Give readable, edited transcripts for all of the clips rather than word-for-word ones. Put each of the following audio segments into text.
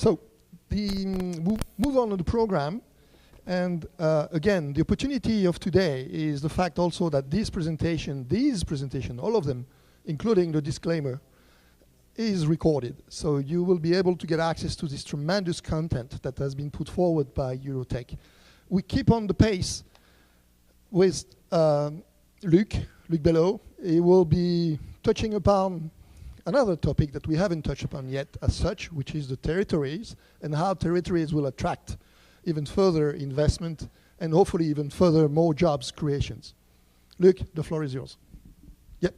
So, move on to the program. And again, the opportunity of today is the fact also that these presentation, all of them, including the disclaimer, is recorded. So you will be able to get access to this tremendous content that has been put forward by Eurotech. We keep on the pace with Luc Belot. He will be touching upon another topic that we haven't touched upon yet as such, which is the territories and how territories will attract even further investment and hopefully even further more jobs creations. Luc, the floor is yours. Yep.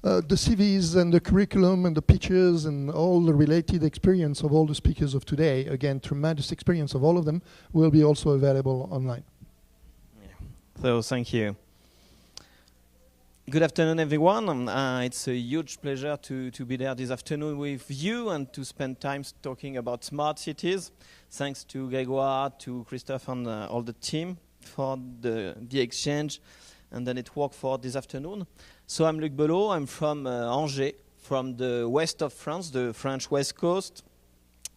The CVs and the curriculum and the pictures and all the related experience of all the speakers of today, again, tremendous experience of all of them, will be also available online. Yeah. So thank you. Good afternoon, everyone. It's a huge pleasure to be there this afternoon with you and to spend time talking about smart cities. Thanks to Grégoire, to Christophe and all the team for the exchange and the network for this afternoon. So I'm Luc Belot. I'm from Angers, from the west of France, the French west coast.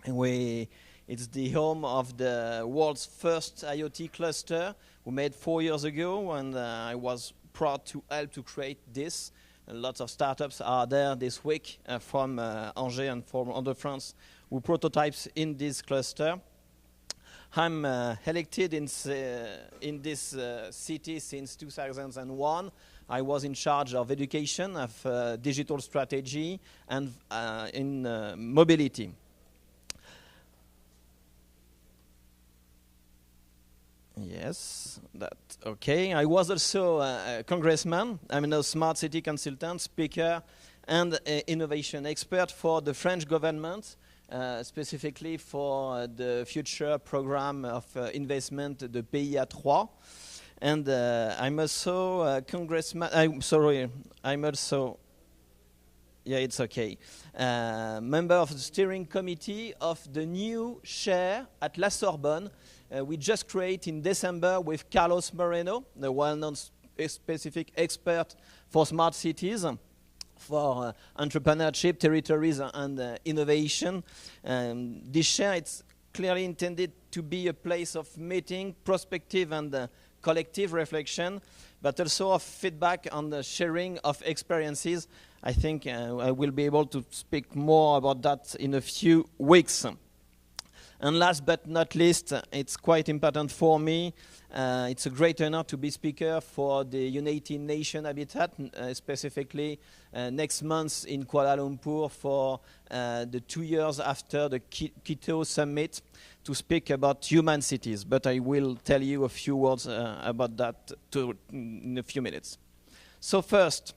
And it's the home of the world's first IoT cluster we made 4 years ago, and I was proud to help to create this. And lots of startups are there this week from Angers and from other France who prototypes in this cluster. I'm elected in this city since 2001. I was in charge of education, of digital strategy, and in mobility. Yes, that's okay. I was also a congressman. I'm a smart city consultant, speaker, and innovation expert for the French government, specifically for the future program of investment, the PIA3. And I'm also a congressman. I'm also. Yeah, it's okay. Member of the steering committee of the new chair at La Sorbonne. We just created in December with Carlos Moreno, the well-known specific expert for smart cities, for entrepreneurship, territories, and innovation. This chair, it's clearly intended to be a place of meeting, prospective, and collective reflection, but also of feedback on the sharing of experiences. I think I will be able to speak more about that in a few weeks. And last but not least, it's quite important for me. It's a great honor to be speaker for the United Nations Habitat, specifically next month in Kuala Lumpur for the 2 years after the Quito Summit to speak about human cities. But I will tell you a few words about that in a few minutes. So first,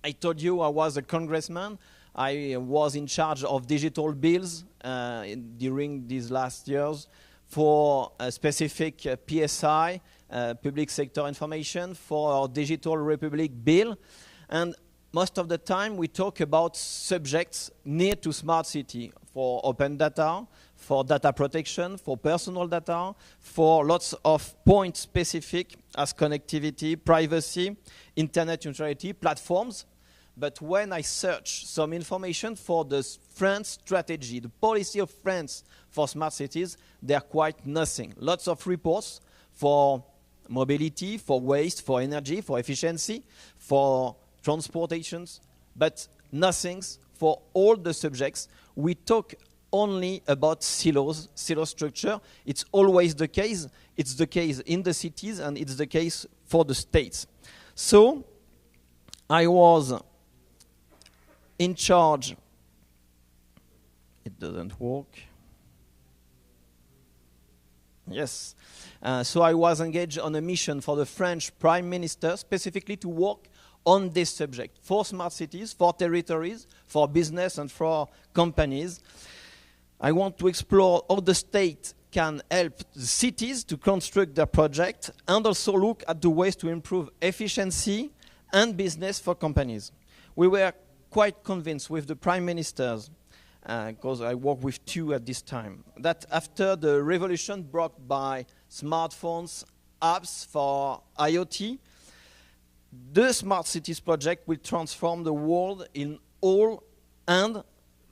I told you I was a congressman. I was in charge of digital bills during these last years for a specific PSI, public sector information, for our Digital Republic bill. And most of the time we talk about subjects near to smart city, for open data, for data protection, for personal data, for lots of points specific as connectivity, privacy, internet neutrality, platforms. But when I search some information for the France strategy, the policy of France for smart cities, there are quite nothing. Lots of reports for mobility, for waste, for energy, for efficiency, for transportations, but nothing for all the subjects. We talk only about silos, silo structure. It's always the case. It's the case in the cities and it's the case for the states. So I was in charge. It doesn't work. Yes. So I was engaged on a mission for the French Prime Minister, specifically to work on this subject for smart cities, for territories, for business and for companies. I want to explore how the state can help the cities to construct their project and also look at the ways to improve efficiency and business for companies. We were quite convinced with the prime ministers, because I worked with two at this time, that after the revolution brought by smartphones apps for IoT. The Smart Cities project will transform the world in all and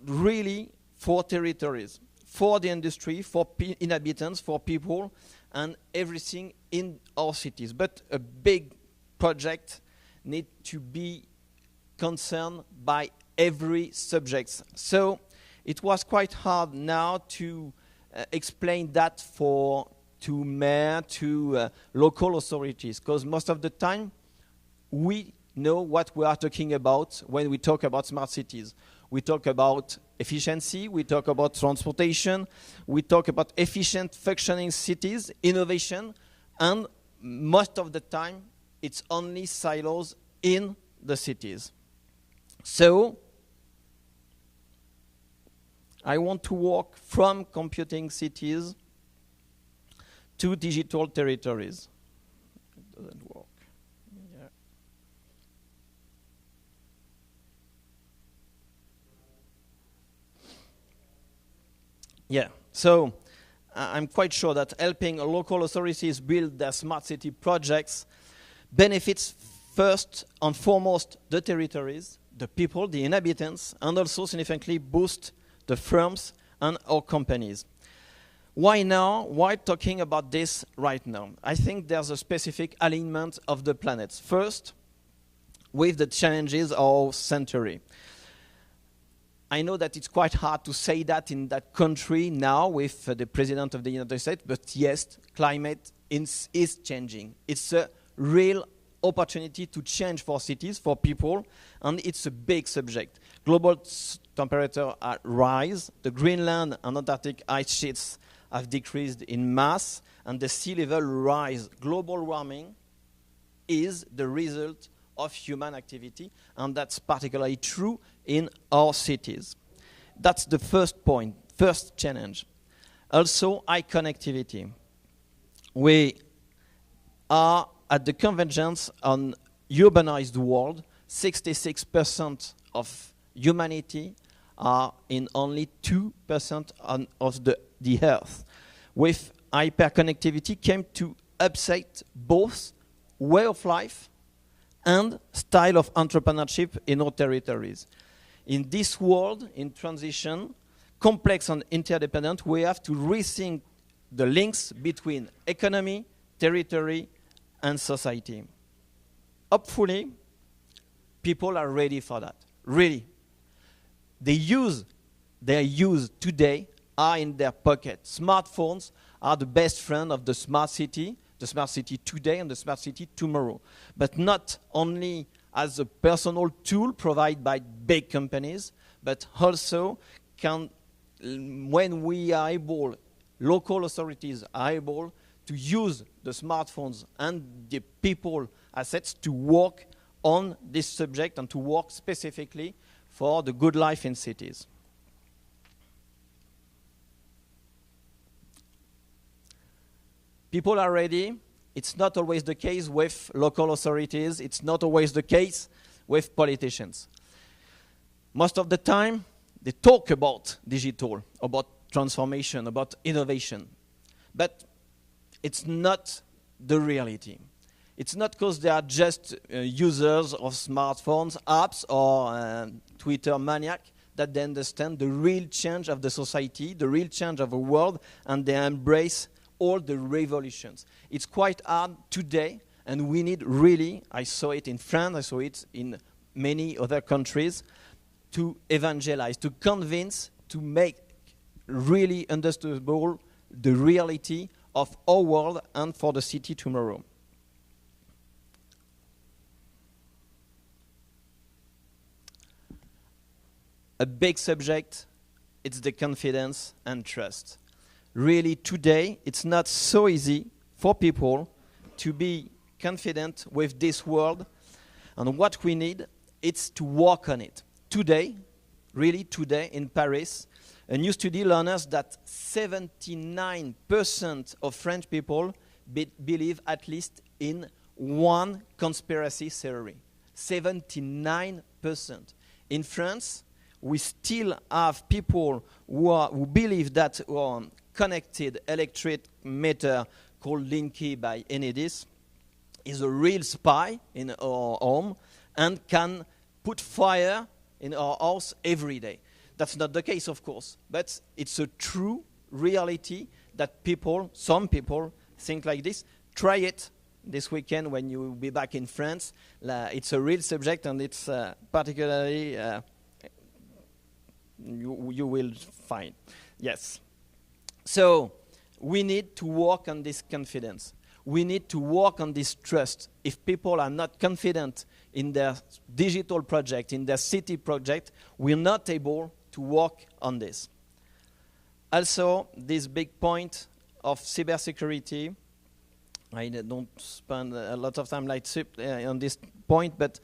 really for territories, for the industry, for inhabitants, for people, and everything in our cities. But a big project needs to be concerned by every subject. So it was quite hard now to explain that to mayor, to local authorities, because most of the time we know what we are talking about when we talk about smart cities. We talk about efficiency, we talk about transportation, we talk about efficient functioning cities, innovation, and most of the time it's only silos in the cities. So I want to walk from computing cities to digital territories. It doesn't work. Yeah, so I'm quite sure that helping local authorities build their smart city projects benefits first and foremost the territories, the people, the inhabitants, and also significantly boost the firms and our companies. Why now? Why talking about this right now? I think there's a specific alignment of the planets. First, with the challenges of our century. I know that it's quite hard to say that in that country now with the President of the United States, but yes, climate is changing. It's a real opportunity to change for cities, for people, and it's a big subject. Global temperature rise, the Greenland and Antarctic ice sheets have decreased in mass, and the sea level rise. Global warming is the result of human activity, and that's particularly true in our cities. That's the first point, first challenge. Also, high connectivity. We are at the convergence on urbanized world. 66% of humanity are in only 2% of the Earth. With hyperconnectivity came to upset both way of life and style of entrepreneurship in our territories. In this world, in transition, complex and interdependent, we have to rethink the links between economy, territory, and society. Hopefully, people are ready for that. Really. They use today are in their pocket. Smartphones are the best friend of the smart city today and the smart city tomorrow. But not only as a personal tool provided by big companies, but also when we are able, local authorities are able to use the smartphones and the people assets to work on this subject and to work specifically for the good life in cities. People are ready. It's not always the case with local authorities. It's not always the case with politicians. Most of the time, they talk about digital, about transformation, about innovation. But it's not the reality. It's not because they are just users of smartphones, apps, or Twitter maniac that they understand the real change of the society, the real change of the world, and they embrace all the revolutions. It's quite hard today, and we need really, I saw it in France, I saw it in many other countries, to evangelize, to convince, to make really understandable the reality of our world and for the city tomorrow. A big subject, it's the confidence and trust. Really, today, it's not so easy for people to be confident with this world. And what we need, it's to work on it. Today, really today in Paris, a new study learned us that 79% of French people believe at least in one conspiracy theory. 79%. In France, we still have people who believe that connected electric meter called Linky by Enedis, is a real spy in our home and can put fire in our house every day. That's not the case, of course, but it's a true reality that people, some people, think like this. Try it this weekend when you will be back in France. It's a real subject, and it's particularly you will find. Yes. So we need to work on this confidence. We need to work on this trust. If people are not confident in their digital project, in their city project, we're not able to work on this. Also, this big point of cybersecurity, I don't spend a lot of time on this point, but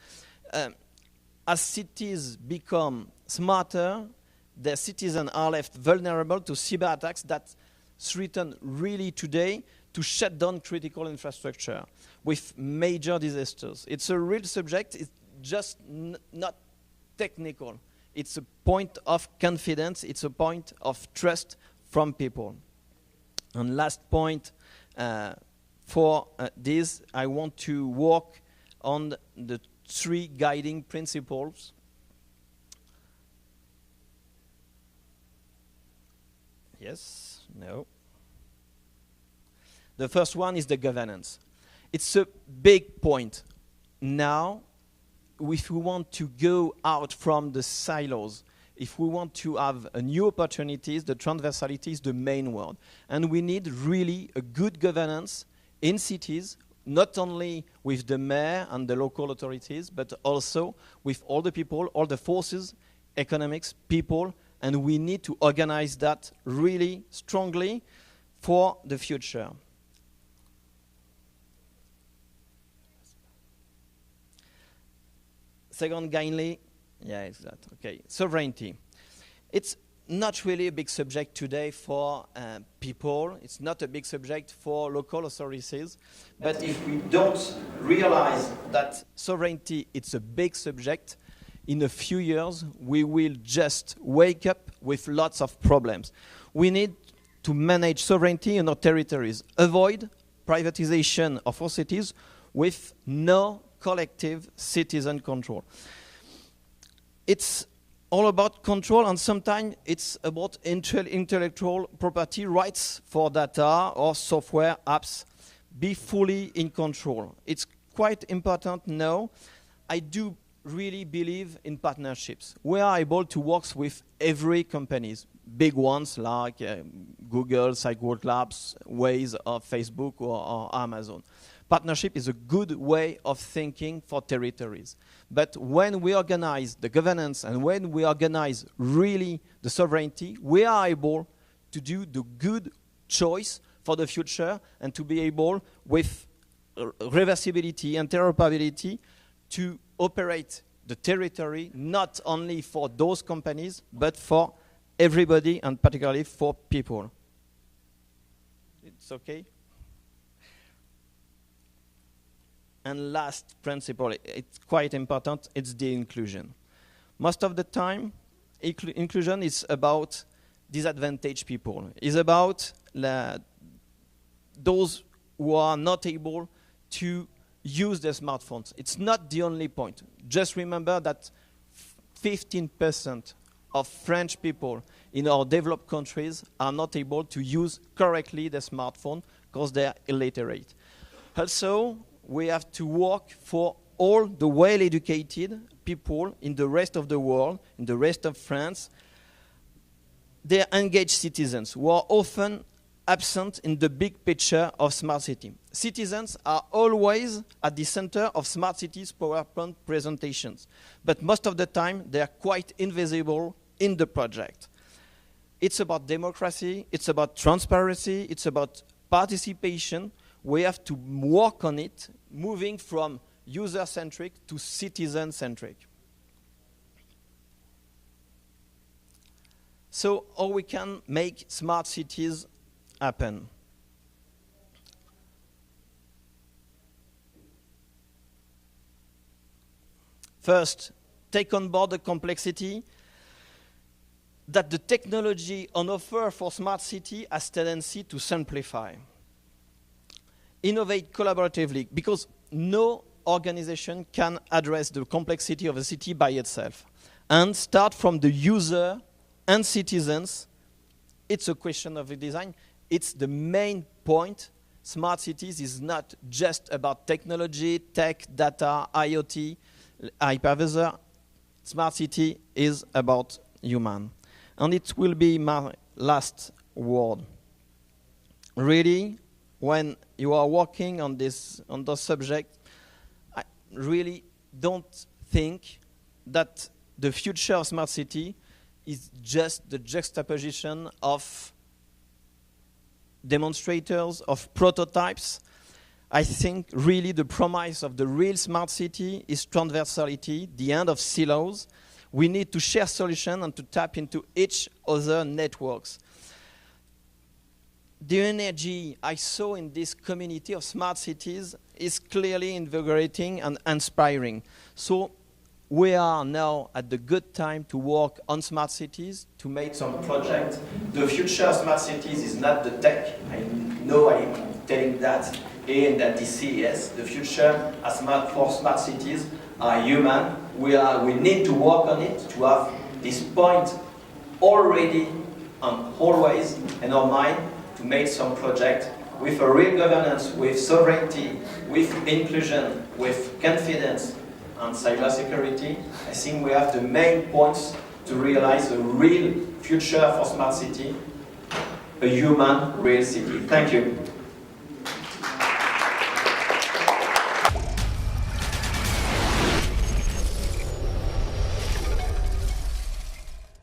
as cities become smarter, their citizens are left vulnerable to cyber attacks that threaten really today to shut down critical infrastructure with major disasters. It's a real subject. It's just not technical. It's a point of confidence. It's a point of trust from people. And last point for this, I want to work on the 3 guiding principles. Yes, no. The first one is the governance. It's a big point. Now, if we want to go out from the silos, if we want to have new opportunities, the transversality is the main word. And we need really a good governance in cities, not only with the mayor and the local authorities, but also with all the people, all the forces, economics, people, and we need to organize that really strongly for the future. Second, kindly, yeah, it's that. Okay, sovereignty. It's not really a big subject today for people. It's not a big subject for local authorities. But if we don't realize that sovereignty is a big subject, in a few years we will just wake up with lots of problems. We need to manage sovereignty in our territories, avoid privatization of our cities with no collective citizen control. It's all about control, and sometimes it's about intellectual property rights for data or software apps. Be fully in control. It's quite important now. I do really believe in partnerships. We are able to work with every companies, big ones like Google, SiteGround Labs, Waze, or Facebook, or Amazon. Partnership is a good way of thinking for territories. But when we organize the governance and when we organize really the sovereignty, we are able to do the good choice for the future and to be able, with reversibility, interoperability, to operate the territory not only for those companies, but for everybody and particularly for people. It's okay? And last principle, it's quite important, it's the inclusion. Most of the time, inclusion is about disadvantaged people. It's about those who are not able to use their smartphones. It's not the only point. Just remember that 15% of French people in our developed countries are not able to use correctly their smartphone because they are illiterate. Also, we have to work for all the well-educated people in the rest of the world, in the rest of France. They are engaged citizens who are often absent in the big picture of smart city. Citizens are always at the center of smart cities PowerPoint presentations, but most of the time they are quite invisible in the project. It's about democracy, it's about transparency, it's about participation. We have to work on it, moving from user-centric to citizen-centric. So how we can make smart cities happen? First, take on board the complexity that the technology on offer for smart city has tendency to simplify. innovate collaboratively, because no organization can address the complexity of a city by itself. And start from the user and citizens. It's a question of design. It's the main point. Smart cities is not just about technology, tech, data, IoT, hypervisor. Smart city is about human. And it will be my last word. Really, when you are working on this subject, I really don't think that the future of smart city is just the juxtaposition of demonstrators, of prototypes. I think really the promise of the real smart city is transversality, the end of silos. We need to share solutions and to tap into each other networks. The energy I saw in this community of smart cities is clearly invigorating and inspiring. So we are now at the good time to work on smart cities, to make some projects. The future of smart cities is not the tech. I know I'm telling that in that the CES. The future for smart cities are human. We need to work on it to have this point already and always in our mind to make some project with a real governance, with sovereignty, with inclusion, with confidence, and cybersecurity. I think we have the main points to realize a real future for smart city, a human real city. Thank you.